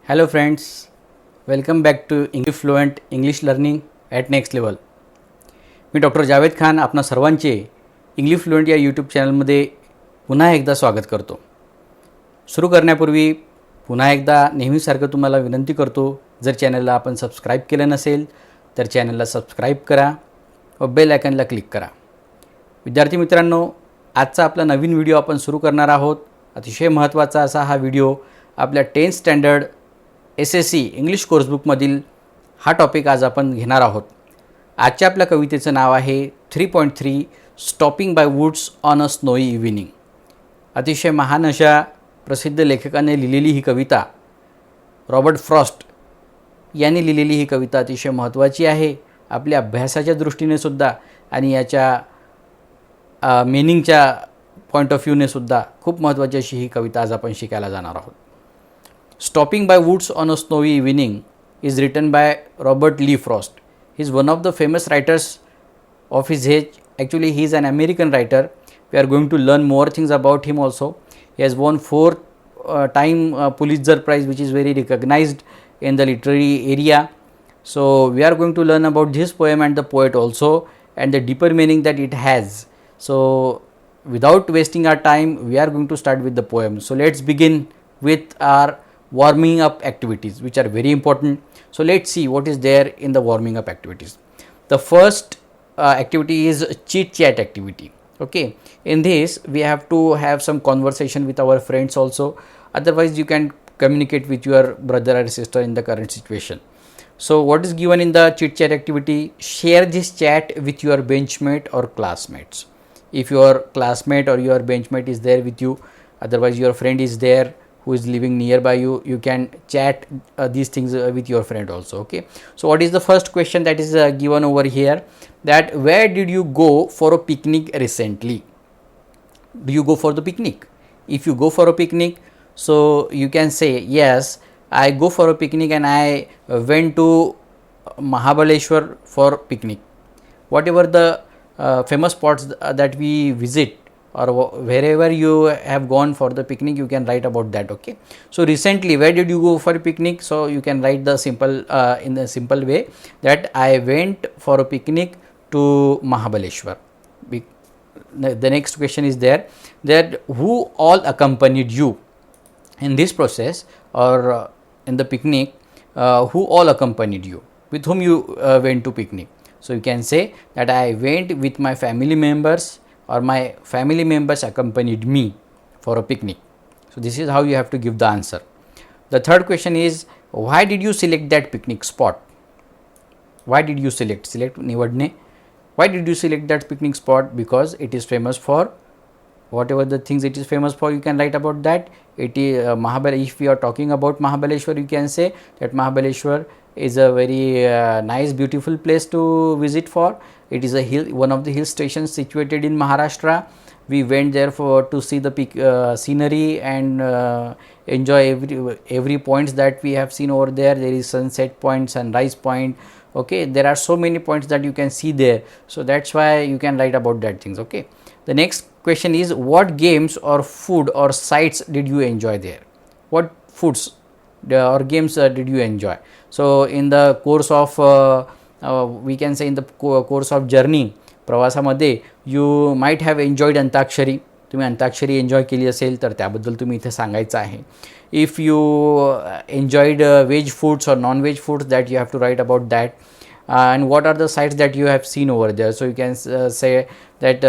Hello friends, welcome back to English Fluent English Learning at Next Level. Me doctor Javed Khan आपणा सर्वांचे English fluent या YouTube चॅनलमध्ये पुन्हा एकदा स्वागत करतो. सुरू करण्यापूर्वी पुन्हा एकदा नेहमीसारखं तुम्हाला विनंती करतो, जर चॅनलला आपण सबस्क्राईब केलं नसेल तर चॅनलला सबस्क्राईब करा व बेल आयकनला क्लिक करा. विद्यार्थी मित्रांनो, आजचा आपला नवीन व्हिडिओ आपण सुरू करणार आहोत. अतिशय महत्त्वाचा असा हा व्हिडिओ आपल्या 10th स्टँडर्ड SSC इंग्लिश कोर्सबुकमधील हा टॉपिक आज आपण घेणार आहोत. आजच्या आपल्या कवितेचं नाव आहे 3.3 stopping by woods on a snowy evening. अतिशय महान अशा प्रसिद्ध लेखकाने लिहिलेली ही कविता, रॉबर्ट फ्रॉस्ट यांनी लिहिलेली ही कविता अतिशय महत्त्वाची आहे आपल्या अभ्यासाच्या दृष्टीने सुद्धा आणि याच्या मीनिंगच्या पॉईंट ऑफ व्ह्यूने सुद्धा खूप महत्त्वाची अशी ही कविता आज आपण शिकायला जाणार आहोत. Stopping by woods on a snowy evening is written by Robert Lee Frost. He is one of the famous writers of his age. Actually, he is an American writer. We are going to learn more things about him also. He has won 4-time Pulitzer Prize, which is very recognized in the literary area. So, we are going to learn about this poem and the poet also and the deeper meaning that it has. So, without wasting our time, we are going to start with the poem. So, let's begin with our warming up activities, which are very important. So let's see what is there in the warming up activities. The first activity is chit chat activity. Okay, in this we have to have some conversation with our friends also, otherwise you can communicate with your brother or sister in the current situation. So what is given in the chit chat activity? Share this chat with your benchmate or classmates. If your classmate or your benchmate is there with you, otherwise your friend is there who is living nearby you, you can chat these things with your friend also. Okay, so what is the first question that is given over here, that where did you go for a picnic recently? Do you go for the picnic? If you go for a picnic, so you can say yes, I go for a picnic and I went to Mahabaleshwar for picnic. Whatever the famous spots that we visit or wherever you have gone for the picnic, you can write about that. Okay, so recently where did you go for a picnic? So you can write the simple in the simple way that I went for a picnic to Mahabaleshwar. The next question is there, that who all accompanied you in this process or in the picnic, who all accompanied you, with whom you went to picnic. So you can say that I went with my family members or my family members accompanied me for a picnic. So this is how you have to give the answer. The third question is, why did you select that picnic spot? Why did you select निवडणे. Why did you select that picnic spot? Because it is famous for whatever the things it is famous for, you can write about that. It is if we are talking about Mahabaleshwar, you can say that Mahabaleshwar is a very nice beautiful place to visit for. It is a hill, one of the hill stations situated in Maharashtra. We went there for to see the scenery and enjoy every points that we have seen over there. There is sunset point, sunrise point. Okay, there are so many points that you can see there. So that's why you can write about that things. Okay, the next question is, what games or food or sights did you enjoy there? What foods or games did you enjoy? So in the course of we can say in the course of journey, प्रवासामध्ये you might have enjoyed antakshari. तुम्ही antakshari enjoy केली असेल तर त्याबद्दल तुम्ही इथे सांगायचं आहे. If you enjoyed veg foods or non-veg foods, that you have to write about that. And what are the sites that you have seen over there? So you can say that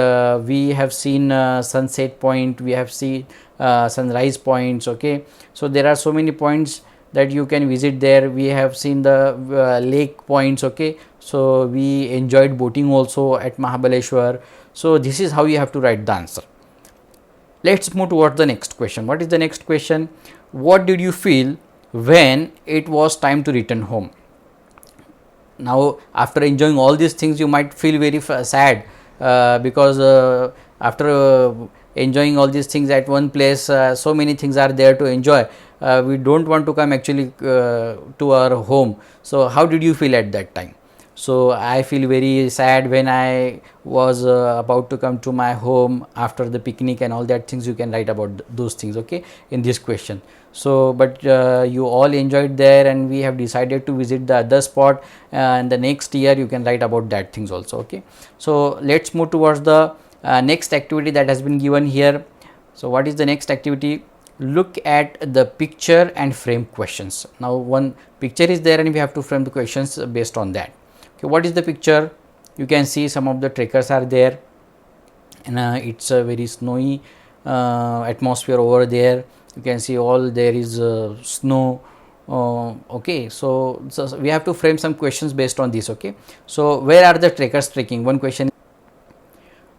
we have seen sunset point, we have seen sunrise points. Okay, so there are so many points that you can visit there. We have seen the lake points. Okay, so we enjoyed boating also at Mahabaleshwar. So this is how you have to write the answer. Let's move towards the next question. What is the next question? What did you feel when it was time to return home? Now, after enjoying all these things, you might feel very sad because after enjoying all these things at one place, so many things are there to enjoy. We don't want to come actually to our home. So how did you feel at that time? So I feel very sad when I was about to come to my home after the picnic and all that things. You can write about those things, okay, in this question. So but you all enjoyed there and we have decided to visit the other spot, and the next year you can write about that things also, okay. So let's move towards the next activity that has been given here. So what is the next activity? Look at the picture and frame questions. Now one picture is there and we have to frame the questions based on that. Okay, what is the picture? You can see some of the trekkers are there, and it's a very snowy atmosphere over there. You can see all there is snow. Okay, so we have to frame some questions based on this, okay. So where are the trekkers trekking? One question.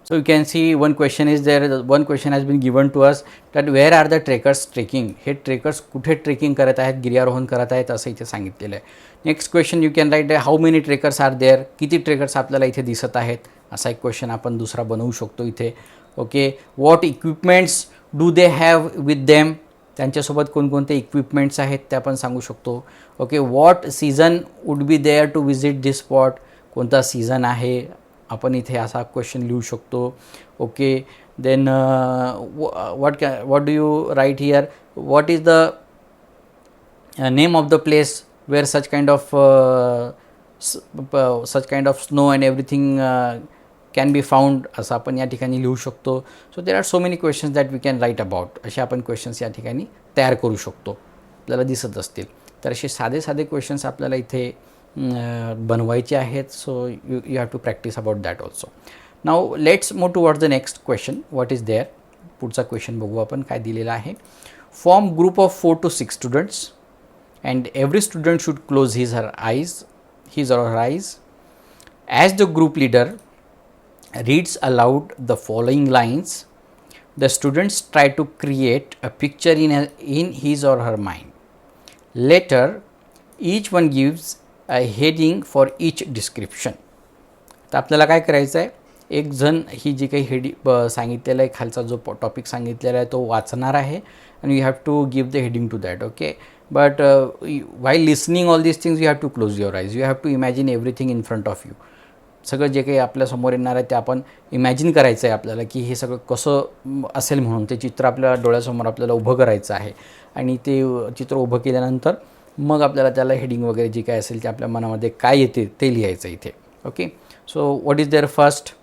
So you can see one question is there. One question has been given to us that where are the trekkers trekking? हे trekkers कुठे trekking करत आहेत, गिर्यारोहण करत आहेत असं इथे सांगितलेलं आहे. Next question you can write how many trekkers are there. किती ट्रेकर्स आपल्याला इथे दिसत आहेत असा एक क्वेश्चन आपण दुसरा बनवू शकतो इथे, okay. What equipments do they have with them? त्यांच्यासोबत कोणकोणते इक्विपमेंट्स आहेत ते आपण सांगू शकतो, okay. What season would be there to visit this spot? कोणता सीझन आहे आपण इथे असा क्वेश्चन लिहू शकतो, okay. Then what do you write here? What is the name of the place where such kind of snow and everything can be found असं आपण या ठिकाणी लिहू शकतो. So there are so many questions that we can write about. असे आपण questions या ठिकाणी तयार करू शकतो, आपल्याला दिसत असतील. तर असे साधे साधे क्वेश्चन्स आपल्याला इथे बनवायचे आहेत. So you have to practise about that also. Now let's move towards the next question. What is there? पुढचा क्वेश्चन बघू आपण काय दिलेला आहे. Form group of 4 to 6 students and every student should close his or her eyes. As the group leader reads aloud the following lines, the students try to create a picture in his or her mind. Later, each one gives a heading for each description. तर आपल्याला काय करायचं आहे, एक जण ही जी काही सांगितलेलं आहे, खालचा जो टॉपिक सांगितलेला आहे तो वाचणार आहे आणि you have to give the heading to that, okay. But while listening all this things you have to close your eyes. You have to imagine everything in front of you. सगळं जे काही आपल्यासमोर येणार आहे ते आपण इमॅजिन करायचं आहे आपल्याला, की हे सगळं कसं असेल म्हणून. ते चित्र आपल्या डोळ्यासमोर आपल्याला उभं करायचं आहे आणि ते चित्र उभं केल्यानंतर मग आपल्याला त्याला हेडिंग वगैरे जे काय असेल ते आपल्या मनामध्ये काय येते ते लिहायचं इथे, okay. So what is there first?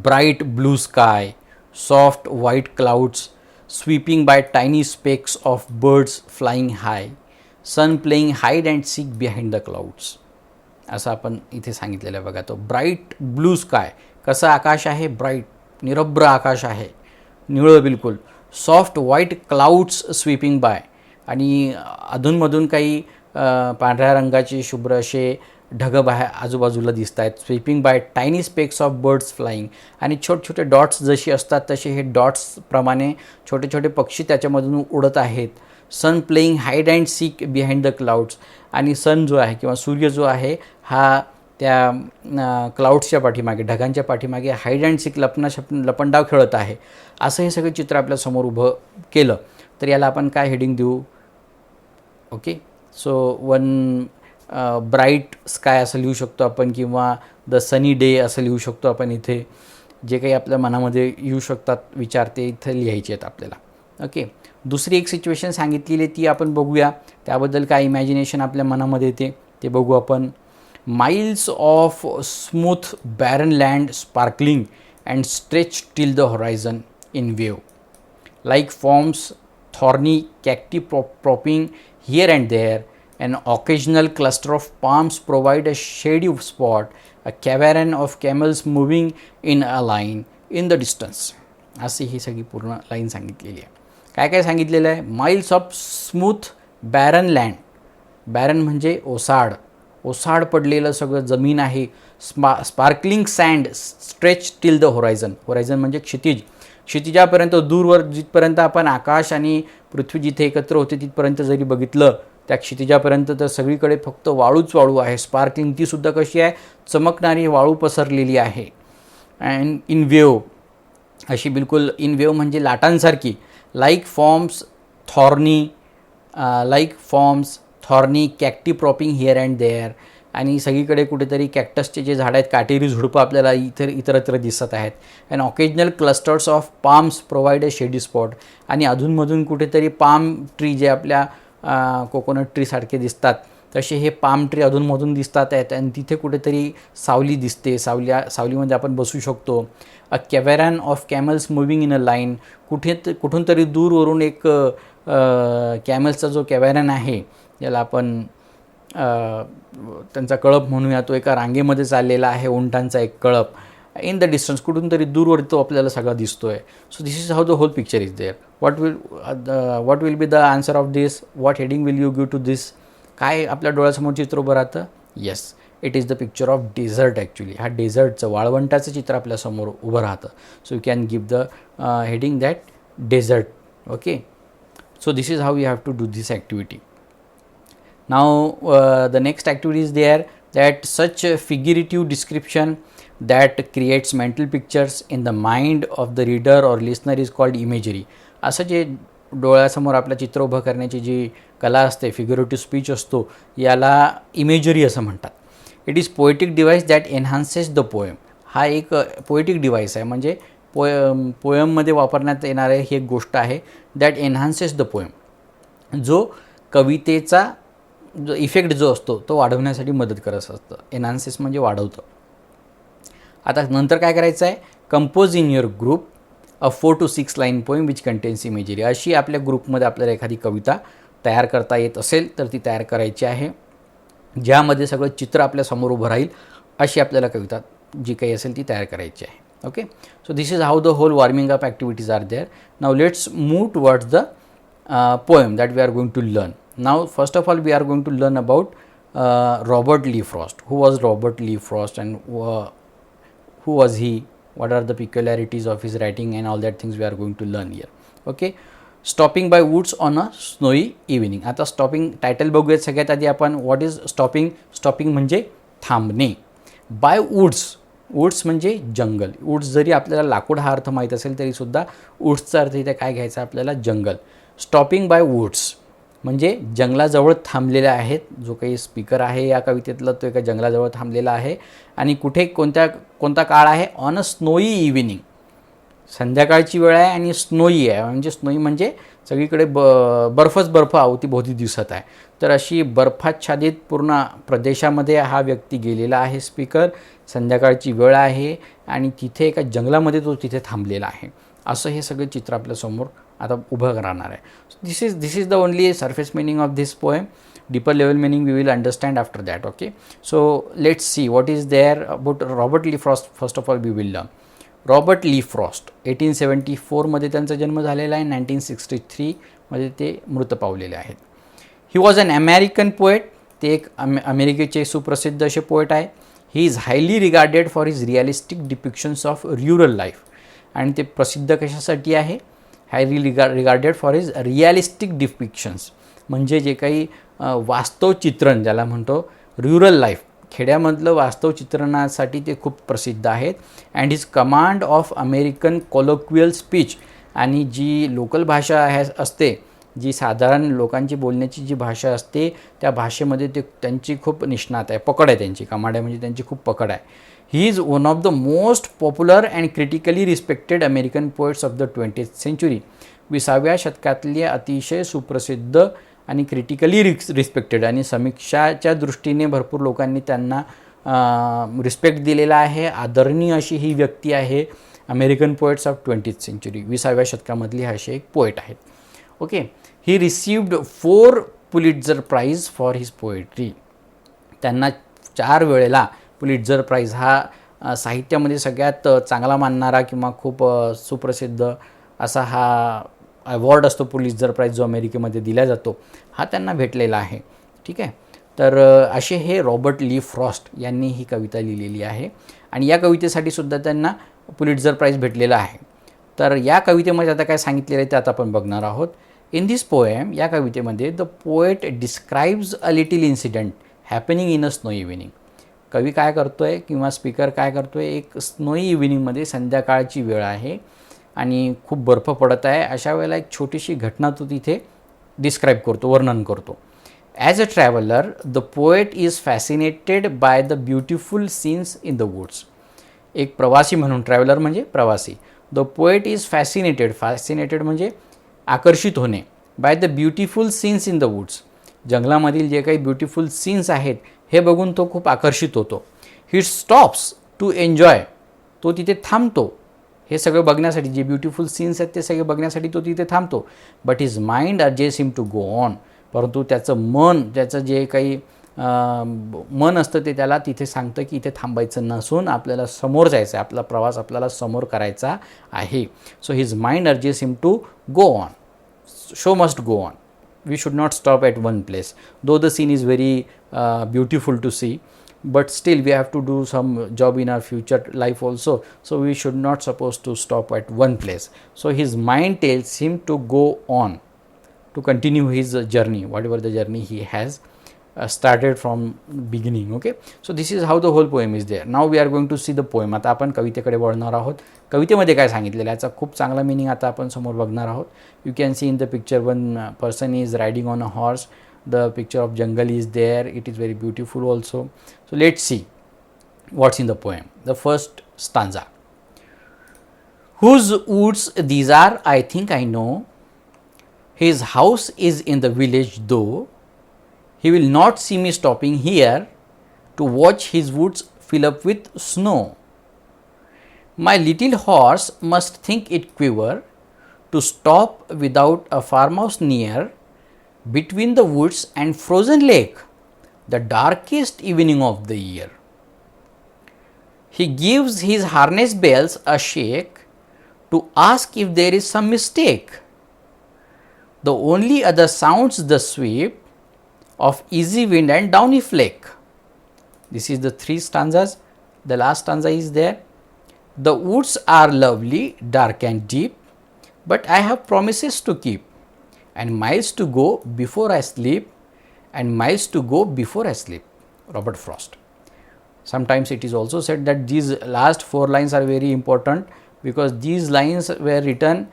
Bright blue sky, soft white clouds sweeping by tiny specks of birds flying high, sun playing hide and seek behind the clouds. असं आपण इथे सांगितलेलं आहे बघा. तो ब्राईट ब्लू स्काय, कसं आकाश आहे? Bright, निरभ्र आकाश आहे, निळं बिलकुल. Soft white clouds sweeping by, आणि अधूनमधून काही पांढऱ्या रंगाचे शुभ्र असे ढग बाहेर आजूबाजूला दिसत आहेत. Sweeping by tiny specks of birds flying, आणि छोटे छोटे डॉट्स जशी असतात तसे हे डॉट्सप्रमाणे छोटे छोटे पक्षी त्याच्यामधून उडत आहेत. Sun playing hide and seek behind the clouds, आणि सन जो आहे किंवा सूर्य जो आहे हा त्या क्लाउड्सच्या पाठीमागे, ढगांच्या पाठीमागे हाईड अँड सीक लपंडाव खेळत आहे. असं हे सगळं चित्र आपल्यासमोर उभं केलं तर याला आपण काय हेडिंग देऊ, okay. So one bright sky असं लिहू शकतो आपण, किंवा द सनी डे असं लिहू शकतो आपण. इथे जे काही आपल्या मनामध्ये येऊ शकतात विचार ते इथे लिहायचे आहेत आपल्याला, ओके. दुसरी एक सिच्युएशन सांगितलेली आहे ती आपण बघूया, त्याबद्दल काय इमॅजिनेशन आपल्या मनामध्ये येते ते बघू आपण. Miles of smooth barren land sparkling and stretch till the horizon in wave, like forms thorny cacti propping here and there. An occasional cluster of palms provide a shady spot. A caravan of camels moving in a line in the distance. अशी ही सगळी पूर्ण line सांगितलेली आहे. काय काय सांगितलेलं आहे? Miles of smooth barren land. Barren म्हणजे ओसाड पडलेलं सगळं जमीन आहे. Sparkling sand stretch till the horizon. Horizon म्हणजे क्षितिज. क्षितिजापर्यंत दूरवर जिथपर्यंत आपण आकाश आणि पृथ्वी जिथे एकत्र होते तिथपर्यंत जरी बघितलं त्या क्षितिजापर्यंत तर सगळीकडे फक्त वाळूच वाळू आहे. स्पार्कलिंग तीसुद्धा कशी आहे? चमकणारी वाळू पसरलेली आहे. अँड इन वेव, अशी बिलकुल इन वेव म्हणजे लाटांसारखी. Like forms thorny cacti propping here and there. आणि सगळीकडे कुठेतरी कॅक्टसचे जे झाडं आहेत, काटेरी झुडपं आपल्याला इतरत्र दिसत आहेत. And occasional clusters of palms provide अ शेडी स्पॉट. आणि अधूनमधून कुठेतरी पाम ट्री जे आपल्या कोकोनट ट्रीसारखे दिसतात तसे हे पाम ट्री अधूनमधून दिसतात आहेत आणि तिथे कुठेतरी सावली दिसते. सावलीमध्ये आपण बसू शकतो. A caravan of camels moving in a line. कुठून तरी दूरवरून एक कॅमल्सचा जो कॅव्हॅरन आहे, ज्याला आपण त्यांचा कळप म्हणूया, तो एका रांगेमध्ये चाललेला आहे, उंटांचा एक कळप. इन द डिस्टन्स कुठून तरी दूरवर तो आपल्याला सगळा दिसतो आहे. So this is how the whole picture is there. What will be the answer of this? What heading will you give to this? काय आपल्या डोळ्यासमोर चित्र उभं राहतं? Yes, it is the picture of desert. Actually हा डेझर्टचं, वाळवंटाचं चित्र आपल्यासमोर उभं राहतं. So you can give the heading that desert. Okay, so this is how you have to do this activity. Now the next activity is there, that such a figurative description that creates mental pictures in the mind of the reader or listener is called imagery. असं जे डोळ्यासमोर आपलं चित्र उभं करण्याची जी कला असते, फिग्युरेटिव्ह speech असतो, याला इमेजरी असं म्हणतात. It is poetic device that enhances the poem. हा एक पोएटिक डिव्हाइस आहे, म्हणजे पोएममध्ये वापरण्यात येणारे ही एक गोष्ट आहे, दॅट एन्हान्सेस द पोएम. जो कवितेचा जो इफेक्ट जो असतो तो वाढवण्यासाठी मदत करत असतं. एन्हान्सेस म्हणजे वाढवतं. आता नंतर काय करायचं आहे? Compose in your group a 4 to 6 line poem which contains imagery. अशी आपल्या ग्रुपमध्ये आपल्याला एखादी कविता तयार करता येत असेल तर ती तयार करायची आहे, ज्यामध्ये सगळं चित्र आपल्यासमोर उभं राहील अशी आपल्याला कविता जी काही असेल ती तयार करायची आहे. Okay, so this is how the whole warming up activities are there. Now let's move towards the poem that we are going to learn. Now first of all we are going to learn about Robert Lee Frost. Who was Robert Lee Frost and who was he? What are the peculiarities of his writing and all that things we are going to learn here. Okay, Stopping by woods on a snowy evening. आता stopping title बघूयात सगळ्यात आधी आपण. What is stopping? Stopping म्हणजे थांबणे. Bye woods. Woods म्हणजे जंगल. Woods जरी आपल्याला लाकूड हा अर्थ माहीत असेल तरीसुद्धा वूड्सचा अर्थ इथे काय घ्यायचा आपल्याला? जंगल. स्टॉपिंग बाय वूड्स म्हणजे जंगलाजवळ थांबलेले आहेत. जो काही स्पीकर आहे या कवितेतला तो एका जंगलाजवळ थांबलेला आहे. आणि कुठे कोणता काळ आहे? On a snowy evening. संध्याकाळची वेळ आहे आणि स्नोई आहे, म्हणजे स्नोई म्हणजे सगळीकडे बर्फ अवतीभोवती दिसत आहे. तर अशी बर्फाच्छादित पूर्ण प्रदेशामध्ये हा व्यक्ती गेलेला आहे स्पीकर. संध्याकाळची वेळ आहे आणि तिथे एका जंगलामध्ये तो तिथे थांबलेला आहे. असं हे सगळं चित्र आपल्यासमोर आता उभं राहणार आहे. This is the only surface meaning of this poem. Deeper level meaning we will understand after that. Okay, so let's see what is there about Robert Lee Frost. First of all we will learn Robert Lee Frost. 1874मध्ये त्यांचा जन्म झालेला आहे. 1963मध्ये ते मृत पावलेले आहेत. He was an American poet. ते एक अमेरिकेचे सुप्रसिद्ध असे पोएट आहे. He is highly regarded for his realistic डिपिक्शन्स of rural life. आणि ते प्रसिद्ध कशासाठी आहे? Highly regarded for his realistic depictions म्हणजे जे काही वास्तव चित्रण ज्याला म्हणतो, रुरल लाईफ, खेड्यामधलं वास्तव चित्रणासाठी ते खूप प्रसिद्ध आहेत. And his command of American colloquial speech. आणि जी लोकल भाषा असते, जी साधारण लोकांची बोलण्याची जी भाषा असते, त्या भाषेमध्ये त्यांची खूप निष्णात आहे, पकड आहे त्यांची. कमांड आहे म्हणजे त्यांची खूप पकड आहे. He is one of the most popular and critically respected American poets of the 20th century. 20व्या शतकातले अतिशय सुप्रसिद्ध आणि क्रिटिकली रिस्पेक्टेड आणि समीक्षाच्या दृष्टीने भरपूर लोकांनी त्यांना रिस्पेक्ट दिलेला आहे. आदरणीय अशी ही व्यक्ती आहे. American poets of 20th century. 20व्या शतकामधली अशी एक पोएट आहेत. Okay, he received 4 Pulitzer prize for his poetry. त्यांना 4 वेळेला पुलिट्झर प्राईज हा साहित्यामध्ये सगळ्यात चांगला मानणारा किंवा खूप सुप्रसिद्ध असा हा अवॉर्ड असतो, पुलिट्झर प्राईज, जो अमेरिकेमध्ये दिला जातो, हा त्यांना भेटलेला आहे. ठीक आहे. तर असे हे रॉबर्ट ली फ्रॉस्ट यांनी ही कविता लिहिलेली आहे आणि या कवितेसाठी सुद्धा त्यांना पुलिट्झर प्राईज भेटलेला आहे. तर या कवितेमध्ये आता काय सांगितलेलं आहे ते आता आपण बघणार आहोत. इन दिस पोएम, या कवितेमध्ये the poet describes a little incident happening in a snowy evening. कवी काय करतोय किंवा स्पीकर काय करतोय? एक स्नोई इव्हिनिंगमध्ये संध्याकाळची वेळ आहे आणि खूप बर्फ पडत आहे. अशा वेळेला एक छोटीशी घटना तो तिथे डिस्क्राईब करतो, वर्णन करतो. As a traveller the poet is fascinated by the beautiful scenes in the woods. एक प्रवासी म्हणून, ट्रॅव्हलर म्हणजे प्रवासी. द पोएट इज फॅसिनेटेड म्हणजे आकर्षित होणे, by the beautiful scenes in the woods. जंगलामधील जे काही ब्युटिफुल सीन्स आहेत हे बघून तो खूप आकर्षित होतो. ही स्टॉप्स टू एन्जॉय, तो तिथे थांबतो हे सगळं बघण्यासाठी, जे ब्युटिफुल सीन्स आहेत ते सगळे बघण्यासाठी तो तिथे थांबतो. But his mind urges him to go on, परंतु त्याचं मन, त्याचं जे काही मन असतं ते त्याला तिथे सांगतं की इथे थांबायचं नसून आपल्याला समोर जायचं आहे, आपला प्रवास आपल्याला समोर करायचा आहे. So his mind urges him to go on, show must go on. We should not stop at one place, though the scene is very beautiful to see, but still we have to do some job in our future life also, so we should not supposed to stop at one place. So his mind tells him to go on, to continue his journey, whatever the journey he has started from beginning. Okay, so this is how the whole poem is there. Now we are going to see the poem. आता आपण कवितेकडे वळणार आहोत. कवितेमध्ये काय सांगितलेलं आहे याचा खूप चांगला मिनिंग आता आपण समोर बघणार आहोत. You can see in the picture one person is riding on a horse. The picture of jungle is there. It is very beautiful also. So let's see what's in the poem. The first stanza. Whose woods these are, I think I know. His house is in the village though. He will not see me stopping here to watch his woods fill up with snow. My little horse must think it quiver to stop without a farmhouse near, between the woods and frozen lake, the darkest evening of the year. He gives his harness bells a shake to ask if there is some mistake. The only other sounds the sweep of easy wind and downy flake. This is the three stanzas. The last stanza is there. The woods are lovely, dark and deep, but I have promises to keep, and miles to go before I sleep, and miles to go before I sleep. Robert Frost. Sometimes it is also said that these last four lines are very important because these lines were written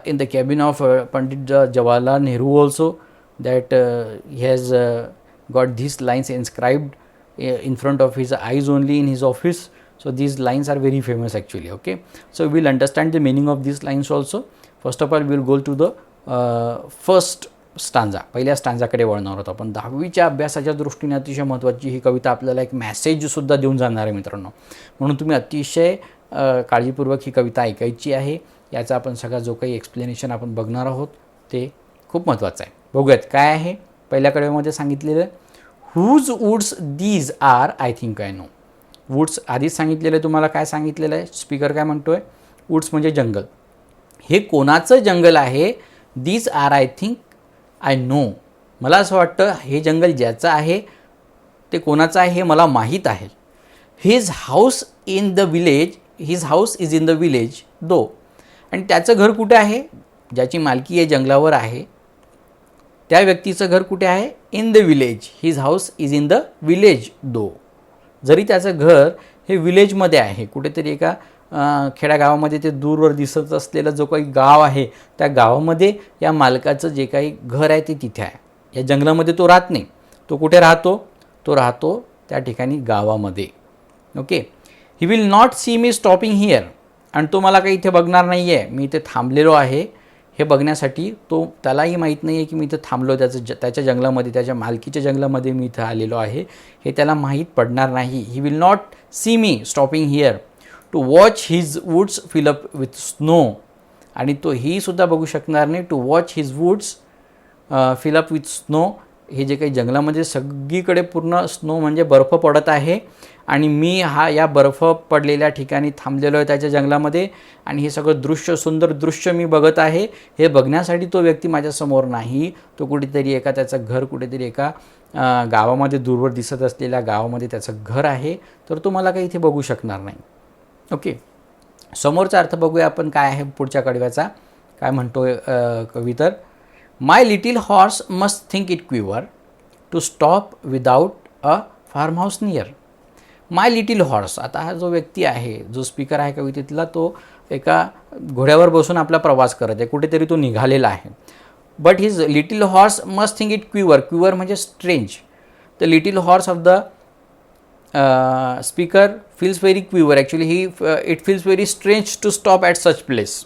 in the cabin of Pandit Jawaharlal Nehru also, that he has got these lines inscribed in front of his eyes only in his office. So these lines are very famous actually. Okay, so we will understand the meaning of these lines also. First of all we will go to the first stanza, पहिल्या स्टांजाकडे वळणार आहोत आपण. 10वीच्या अभ्यासाच्या दृष्टीने अतिशय महत्त्वाची ही कविता आपल्याला एक मॅसेजसुद्धा देऊन जाणार आहे मित्रांनो. म्हणून तुम्ही अतिशय काळजीपूर्वक ही कविता ऐकायची आहे. याचा आपण सगळा जो काही एक्सप्लेनेशन आपण बघणार आहोत ते खूप महत्त्वाचं आहे. बघूयात काय आहे पहिल्या कवितेमध्ये सांगितलेलं. Whose woods these are, I think I know. Woods आधीच सांगितलेलं आहे तुम्हाला. काय सांगितलेलं आहे स्पीकर, काय म्हणतो आहे? वूड्स म्हणजे जंगल. हे कोणाचं जंगल आहे? These are I think I know. मला असं वाटतं हे जंगल ज्याचं आहे ते कोणाचं आहे हे मला माहीत आहे. His house in the village, his house is in the village though. आणि त्याचं घर कुठे आहे? ज्याची मालकी आहे जंगलावर आहे त्या व्यक्तीचं घर कुठे आहे? In the village. His house is in the village though. जरी त्याचं घर हे विलेजमध्ये आहे, कुठेतरी एका खेड्यागावामध्ये, ते दूरवर दिसत असलेलं जो काही गाव आहे त्या गावामध्ये या मालकाचं जे काही घर आहे ते तिथे आहे. या जंगलामध्ये तो राहत नाही. तो कुठे राहतो? तो राहतो त्या ठिकाणी गावामध्ये. Okay. He will not see me stopping here. आणि तो मला काही इथे बघणार नाही आहे, मी इथे थांबलेलो आहे हे बघण्यासाठी. त्यालाही माहीत नाही आहे की मी इथं थांबलो त्याच्या जंगलामध्ये, त्याच्या मालकीच्या जंगलामध्ये मी इथं आलेलो आहे हे त्याला माहीत पडणार नाही. He will not see me stopping here to watch his woods fill up with snow. आणि तो ही सुद्धा बघू शकणार नाही to watch his woods fill up with snow. हे जे काही जंगलामध्ये सगळीकडे पूर्ण स्नो म्हणजे बर्फ पडत आहे आणि मी या बर्फ पडलेल्या ठिकाणी थांबलेलो आहे त्याच्या जंगलामध्ये आणि हे सगळं दृश्य, सुंदर दृश्य मी बघत आहे. हे बघण्यासाठी तो व्यक्ती माझ्यासमोर नाही. तो कुठेतरी त्याचं घर कुठेतरी एका गावामध्ये, दूरवर दिसत असलेल्या गावामध्ये त्याचं घर आहे. तर तो मला काही इथे बघू शकणार नाही. ओके. समोरचा अर्थ बघूया आपण काय आहे पुढच्या कडव्याचा. काय म्हणतो कवी तर, my little horse must think it quiver to stop without a farmhouse near. My little horse. आता हा जो व्यक्ती आहे, जो स्पीकर आहे कवितेतला, तो एका घोड्यावर बसून आपला प्रवास करत आहे. कुठेतरी तो निघालेला आहे. But his little horse must think it quiver. Quiver म्हणजे strange. The little horse of the speaker feels very quiver. Actually it feels very strange to stop at such place,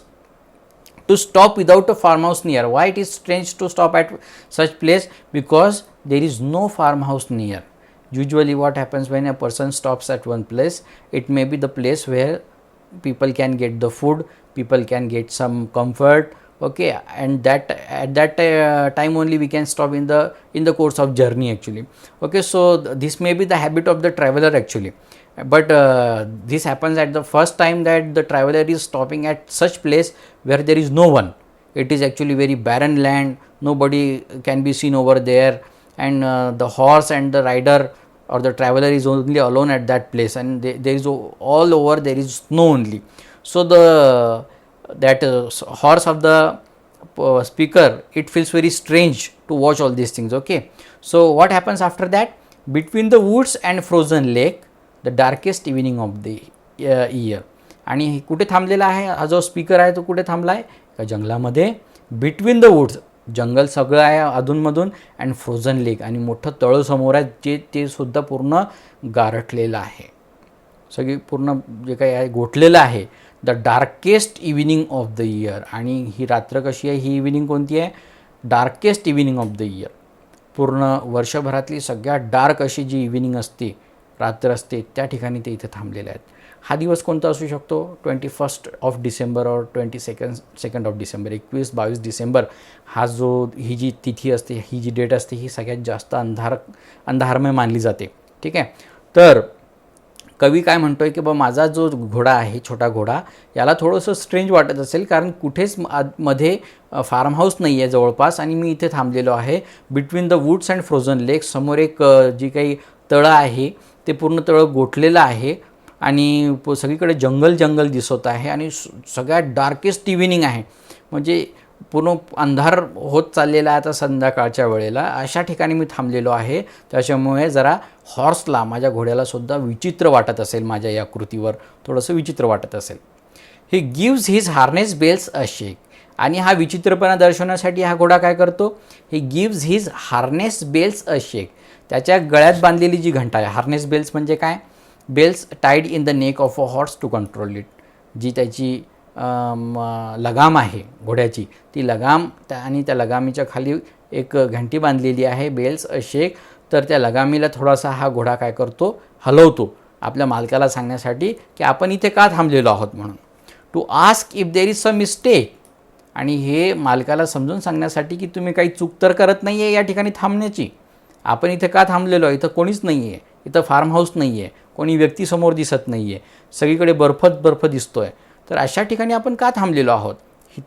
to stop without a farmhouse near. Why it is strange to stop at such place? Because there is no farmhouse near. Usually what happens when a person stops at one place, it may be the place where people can get the food, people can get some comfort, okay, and that at that time only we can stop in the course of journey actually, okay. So this may be the habit of the traveler actually, but this happens at the first time that the traveler is stopping at such place where there is no one. It is actually very barren land, nobody can be seen over there, and the horse and the rider or the traveler is only alone at that place, and there is all over there is snow only. So that horse of the speaker, it feels very strange to watch all these things, okay. So what happens after that? Between the woods and frozen lake, the darkest evening of the year. आणि कुठे थांबलेला आहे हा जो speaker आहे तो? कुठे थांबला आहे? का जंगलामध्ये. बिटवीन द वूड्स, जंगल सगळं आहे अधूनमधून, अँड फ्रोझन लेक, आणि मोठं तळं समोर आहे जे ते सुद्धा पूर्ण गारठलेलं आहे, सगळी पूर्ण जे काही आहे गोठलेलं आहे. The darkest evening of the year. आणि ही रात्र कशी आहे? ही इव्हिनिंग कोणती आहे? Darkest evening of the year. पूर्ण वर्षभरातली सगळ्यात डार्क अशी जी इव्हिनिंग असते, रात्र असते, त्या ठिकाणी ते इथे थांबलेले आहेत. हा दिवस कोणता असू शकतो? 21 ऑफ डिसेंबर और 22 ऑफ डिसेंबर. 21-22 डिसेंबर हा जो ही जी तिथी असते, ही जी डेट असते, ही सगळ्यात जास्त अंधारमय मानली जाते, ठीक आहे. तर कवी काय म्हणतोय की बा माझा जो घोडा आहे, छोटा घोडा, याला थोडंसं स्ट्रेंज वाटत असेल कारण कुठेच मध्ये फार्म हाऊस नाही आहे जवळपास, आणि मी इथे थांबलेलो आहे between the woods and frozen lake. समोर एक जी काही तळं आहे ते पूर्ण तळं गोठलेलं आहे, आणि सगळीकडे जंगल दिसत आहे, आणि सगळ्यात डार्केस्ट इव्हिनिंग आहे, म्हणजे पूर्ण अंधार होत चाललेला आहे आता संध्याकाळच्या वेळेला. अशा ठिकाणी मी थांबलेलो आहे. त्याच्यामुळे जरा हॉर्सला, माझ्या घोड्याला सुद्धा विचित्र वाटत असेल, माझ्या या कृतीवर थोडंसं विचित्र वाटत असेल. He gives his harness bells a shake. आणि हा विचित्रपणा दर्शवण्यासाठी हा घोडा काय करतो? He gives his harness bells a shake. त्याच्या गळ्यात बांधलेली जी घंटा आहे, हार्नेस बेल्स म्हणजे काय? Bells tied in the neck of a horse to control it. जी त्याची लगाम आहे घोड्याची, ती लगाम आणि त्या लगामीच्या खाली एक घंटी बांधलेली आहे, बेल्स अ शेक. तर त्या लगामीला थोडासा हा घोडा काय करतो? हलवतो, आपल्या मालकाला सांगण्यासाठी की आपण इथे का थांबलेलो आहोत म्हणून. To ask if there is some mistake. आणि हे मालकाला समजून सांगण्यासाठी की तुम्ही काही चूक तर करत नाही आहे या ठिकाणी थांबण्याची. आपण इथे का थांबलेलो आहे? इथं कोणीच नाही आहे, इथं फार्म हाऊस नाही आहे, कोणी व्यक्ती समोर दिसत नाही आहे, सगळीकडे बर्फ दिसतो आहे. तर अशा ठिकाणी आपण का थांबलेलो आहोत?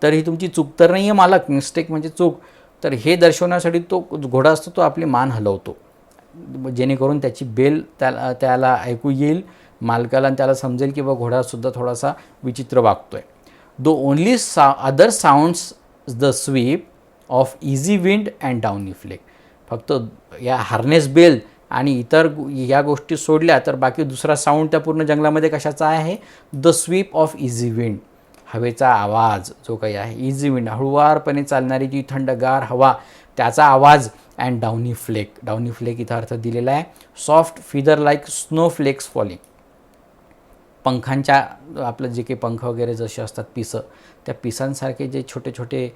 तर ही तुमची चूक तर नाही आहे मालक. मिस्टेक म्हणजे चूक. तर हे दर्शवण्यासाठी तो घोडा असतो तो आपली मान हलवतो, जेणेकरून त्याची बेल त्याला ऐकू येईल मालकाला, आणि त्याला समजेल की बा घोडासुद्धा थोडासा विचित्र वागतो आहे. Though only other sounds the sweep of easy wind and downy flake. फक्त या हार्नेस बेल आणि इतर या गोष्टी सोडल्या तर बाकी दुसरा साऊंड त्या पूर्ण जंगलामध्ये कशाचा आहे? The sweep of easy wind. हवेचा आवाज जो काही आहे, इझी विंड, हळुवारपणे चालणारी जी थंडगार हवा, त्याचा आवाज. And downy flake. Downy flake इथं अर्थ दिलेला आहे soft feather like snowflakes falling. पंखांच्या, आपलं जे काही पंख वगैरे जसे असतात पिसं, त्या पिसांसारखे जे छोटे छोटे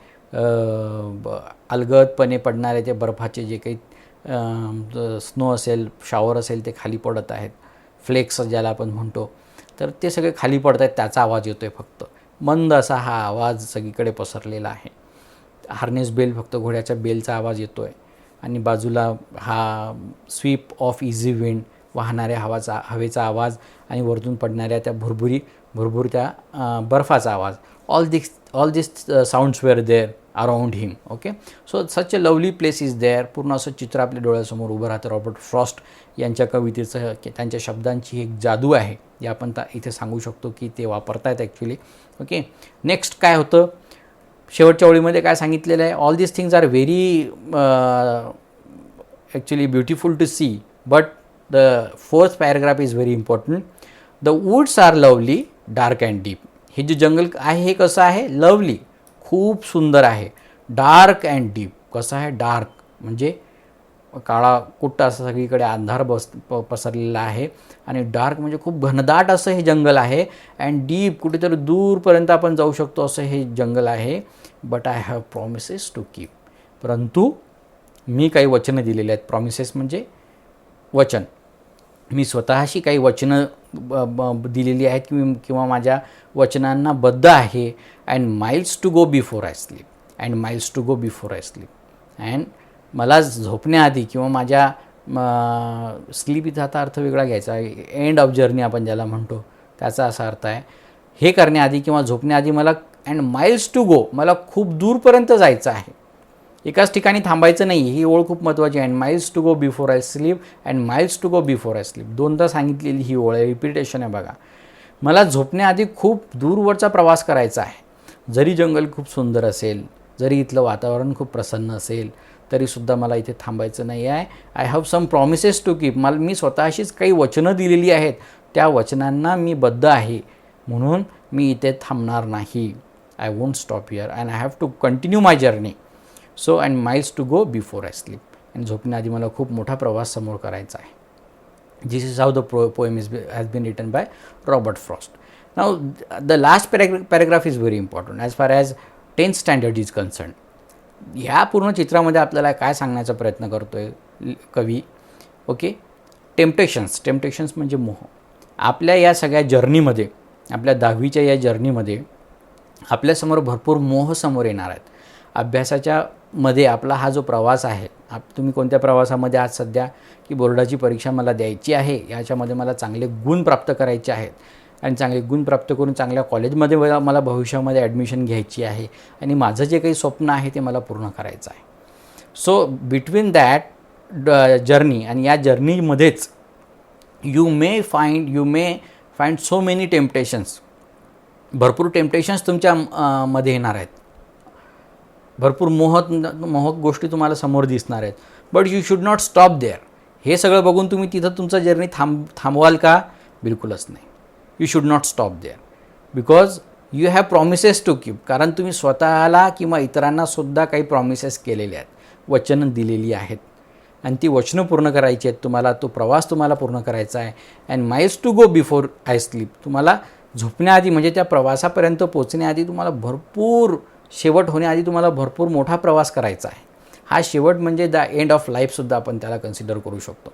अलगदपणे पडणारे ते बर्फाचे जे काही स्नो असेल, शावर असेल, ते खाली पडत आहेत. फ्लेक्स ज्याला आपण म्हणतो, तर ते सगळे खाली पडत आहेत, त्याचा आवाज येतो आहे. फक्त मंद असा हा आवाज सगळीकडे पसरलेला आहे. हार्नेस बेल, फक्त घोड्याच्या बेलचा आवाज येतो आहे, आणि बाजूला हा स्वीप ऑफ इझी विंड, वाहणाऱ्या हवेचा आवाज, आणि वरतून पडणाऱ्या त्या भुरभुर त्या बर्फाचा आवाज. All this sounds were there around him. Okay, so such a lovely place is there. पूर्ण असं चित्र आपल्या डोळ्यासमोर उभं राहतं. रॉबर्ट फ्रॉस्ट यांच्या कवितेचं, त्यांच्या शब्दांची एक जादू आहे, जे आपण इथे सांगू शकतो की ते वापरतायत ॲक्च्युली. ओके, नेक्स्ट काय होतं? शेवटच्या ओळीमध्ये काय सांगितलेलं आहे? All this things are very actually beautiful to see, but the fourth paragraph is very important. The woods are lovely dark and deep. हे जे जंगल आहे हे कसं आहे? लवली, खूप सुंदर आहे. Dark and deep. कसं आहे डार्क म्हणजे काळा कुट्ट असं सगळीकडे अंधार पसरलेला आहे आणि डार्क म्हणजे खूप घनदाट असं हे जंगल आहे. अँड डीप कुठेतरी दूरपर्यंत आपण जाऊ शकतो असं हे जंगल आहे. But I have promises to keep. परंतु मी काही वचनं दिलेली आहेत. प्रॉमिसेस म्हणजे वचन. मी स्वतःशी काही वचनं दिलेली आहेत किंवा माझ्या वचनांना बद्ध आहे. And miles to go before I sleep. And miles to go before I sleep. And मला झोपण्याआधी किंवा माझ्या स्लीप इथं आता अर्थ वेगळा घ्यायचा आहे. एंड ऑफ जर्नी आपण ज्याला म्हणतो त्याचा असा अर्थ आहे. हे करण्याआधी किंवा झोपण्याआधी मला अँड माइल्स टू गो, मला खूप दूरपर्यंत जायचं आहे. एकाच ठिकाणी थांबायचं नाही. ही ओळ खूप महत्त्वाची आहे. And miles to go before I sleep. And miles to go before I sleep. दोनदा सांगितलेली ही ओळ आहे. रिपिटेशन आहे बघा. मला झोपण्याआधी खूप दूरवरचा प्रवास करायचा आहे. जरी जंगल खूप सुंदर असेल, जरी इथलं वातावरण खूप प्रसन्न असेल, तरीसुद्धा मला इथे थांबायचं नाही आहे. I have some promises to keep. मी स्वतःशीच काही वचनं दिलेली आहेत. त्या वचनांना मी बद्ध आहे. म्हणून मी इथे थांबणार नाही. I won't stop here and I have to continue my journey. So and miles to go before I sleep. आणि झोपण्याआधी मला खूप मोठा प्रवास समोर करायचा आहे. This is how the poem has been written by Robert Frost. Now the last paragraph is very important as far as 10th standard is concern. ह्या पूर्ण चित्रामध्ये आपल्याला काय सांगण्याचा प्रयत्न करतो आहे कवी. ओके, टेम्पटेशन्स म्हणजे मोह. आपल्या या सगळ्या जर्नीमध्ये, आपल्या 10वीच्या या जर्नीमध्ये आपल्यासमोर भरपूर मोह समोर येणार आहेत. अभ्यासाच्या मध्ये आपला हा जो प्रवास आहे, तुम्ही कोणत्या प्रवासामध्ये आहात सध्या, की बोर्डाची परीक्षा मला द्यायची आहे, याच्यामध्ये मला चांगले गुण प्राप्त करायचे आहेत आणि चांगले गुण प्राप्त करून चांगल्या कॉलेजमध्ये मला भविष्यामध्ये ॲडमिशन घ्यायची आहे आणि माझं जे काही स्वप्न आहे ते मला पूर्ण करायचं आहे. सो बिटवीन दॅट जर्नी आणि या जर्नीमध्येच you may find so many temptations. भरपूर टेम्पटेशन्स तुमच्या मध्ये येणार आहेत. भरपूर मोहक गोष्टी तुम्हाला समोर दिसणार आहेत. But you should not stop there. हे सगळं बघून तुम्ही तिथं तुमचा जर्नी थांबवाल का? बिलकुलच नाही. You should not stop there because you have promises to keep. कारण तुम्ही स्वतःला किंवा इतरांनासुद्धा काही प्रॉमिसेस केलेले आहेत, वचनं दिलेली आहेत आणि ती वचनं पूर्ण करायची आहेत तुम्हाला. तो प्रवास तुम्हाला पूर्ण करायचा आहे. And miles to go before I sleep. तुम्हाला झोपण्याआधी म्हणजे त्या प्रवासापर्यंत पोचण्याआधी तुम्हाला भरपूर, शेवट होण्याआधी तुम्हाला भरपूर मोठा प्रवास करायचा आहे. हा शेवट म्हणजे द एंड ऑफ लाईफसुद्धा आपण त्याला कन्सिडर करू शकतो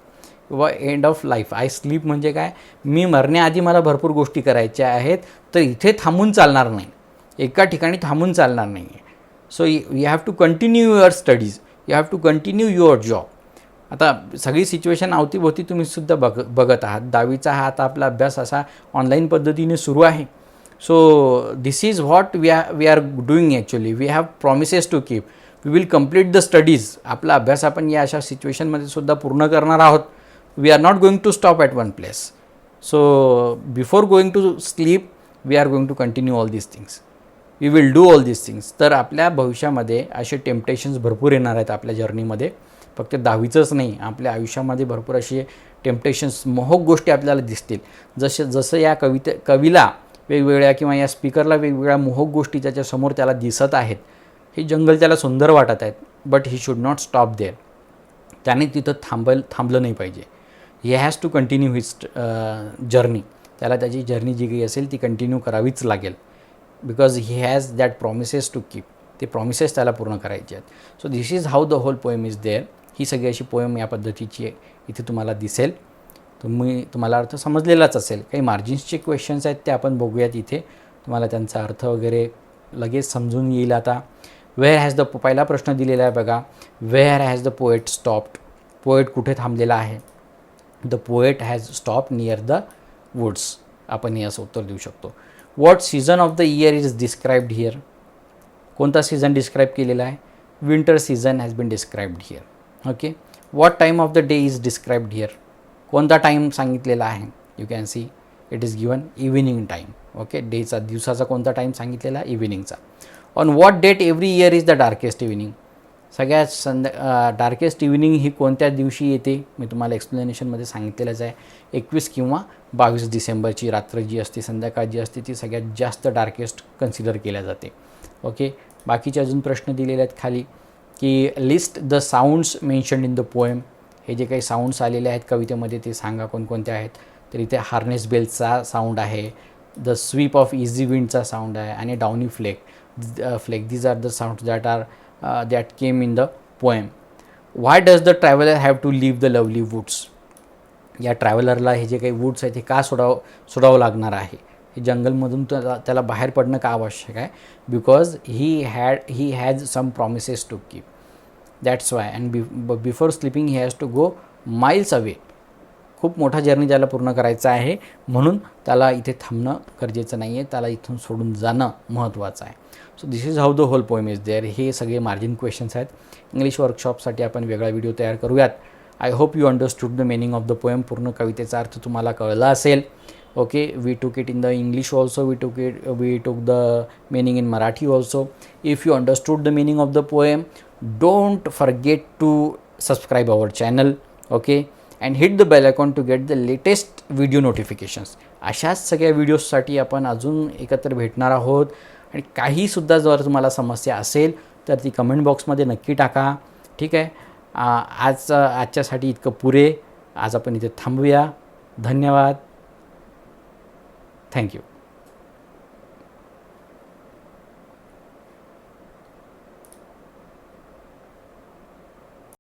किंवा end of life. I sleep म्हणजे काय, मी मरण्याआधी मला भरपूर गोष्टी करायच्या आहेत, तर इथे थांबून चालणार नाही, एका ठिकाणी थांबून चालणार नाही आहे. So you have to continue your studies, you have to continue your job. आता सगळी सिच्युएशन अवतीभोवती तुम्हीसुद्धा बघत आहात. 10वीचा हा आता आपला अभ्यास असा ऑनलाईन पद्धतीने सुरू आहे. So this is what we are doing actually. We have promises to keep. We will complete the studies. आपला अभ्यास आपण या अशा सिच्युएशनमध्ये सुद्धा पूर्ण करणार आहोत. We are not going to stop at one place. So before going to sleep we are going to continue all these things. We will do all these things. तर आपल्या भविष्यामध्ये असे टेम्पटेशन्स भरपूर येणार आहेत आपल्या जर्नीमध्ये. फक्त 10वीचंच नाही, आपल्या आयुष्यामध्ये भरपूर असे टेम्पटेशन्स, मोहक गोष्टी आपल्याला दिसतील. जसं या कवीला वेगवेगळ्या किंवा या स्पीकरला वेगवेगळ्या मोहक गोष्टी त्याच्यासमोर त्याला दिसत आहेत. हे जंगल त्याला सुंदर वाटत आहेत. But he should not stop there. त्याने तिथं थांबलं नाही पाहिजे. He has to continue his journey. त्याला त्याची जर्नी जी काही असेल ती कंटिन्यू करावीच लागेल. Because he has that promises to keep. ते प्रॉमिसेस त्याला पूर्ण करायचे आहेत. So this is how the whole poem is there. ही सगळी अशी पोएम या पद्धतीची इथे तुम्हाला दिसेल. तुम्हाला अर्थ समजलेलाच असेल. काही मार्जिन्सचे क्वेश्चन्स आहेत ते आपण बघूयात इथे. तुम्हाला त्यांचा अर्थ वगैरे लगेच समजून येईल. आता वेअर हॅज द, पहिला प्रश्न दिलेला आहे बघा. Where has the poet stopped. Poet कुठे थांबलेला आहे? The poet has stop near the woods. आपण हे असं उत्तर देऊ शकतो. What season of the year is described here. कोणता सीझन डिस्क्राईब केलेला आहे? Winter season has been described here. Okay. What time of the day is described here. कोणता टाईम सांगितलेला आहे? You can see it is given evening time. Okay. डेचा, दिवसाचा कोणता time सांगितलेला? इव्हिनिंगचा. On what date every year is the darkest evening. सगळ्यात darkest evening ही कोणत्या दिवशी येते? मी तुम्हाला एक्सप्लेनेशनमध्ये सांगितलेलंच आहे. 21 किंवा 22 डिसेंबरची रात्र जी असते, संध्याकाळ जी असते, ती सगळ्यात जास्त डार्केस्ट कन्सिडर केल्या जाते. ओके. बाकीचे अजून प्रश्न दिलेले आहेत खाली की list the sounds mentioned in the poem. हे जे काही साऊंड्स आलेले आहेत कवितेमध्ये ते सांगा कोणकोणते आहेत. तर इथे हार्नेस बेलचा साऊंड आहे, द स्वीप ऑफ इझी विंडचा साऊंड आहे आणि downy flake these are the sounds that came in the poem. Why does the traveller have to leave the lovely woods. या ट्रॅव्हलरला हे जे काही वूड्स आहेत हे का सोडावं लागणार आहे. हे जंगलमधून त्याला बाहेर पडणं का आवश्यक आहे. Because he has some promises to keep. That's why. And before sleeping he has to go miles away. खूप मोठा जर्नी त्याला पूर्ण करायचा आहे म्हणून त्याला इथे थांबणं गरजेचं नाही आहे, त्याला इथून सोडून जाणं महत्त्वाचं आहे. So this is how the whole poem is there. हे सगळे मार्जिन क्वेश्चन्स आहेत. इंग्लिश वर्कशॉपसाठी आपण वेगळा व्हिडिओ तयार करूयात. I hope you understood the meaning of the poem. पूर्ण कवितेचा अर्थ तुम्हाला कळला असेल. Okay, we took it in the English also, we took the meaning in Marathi also. If you understood the meaning of the poem, don't forget to subscribe our channel, okay, and hit the bell icon to get the latest video notifications. अशाच सगळ्या व्हिडिओजसाठी आपण अजून एकत्र भेटणार आहोत. आणि काहीसुद्धा जर तुम्हाला समस्या असेल तर ती कमेंट बॉक्समध्ये नक्की टाका. ठीक आहे. आजच्यासाठी इतकं पुरे. आज आपण इथे थांबूया. धन्यवाद. थँक्यू.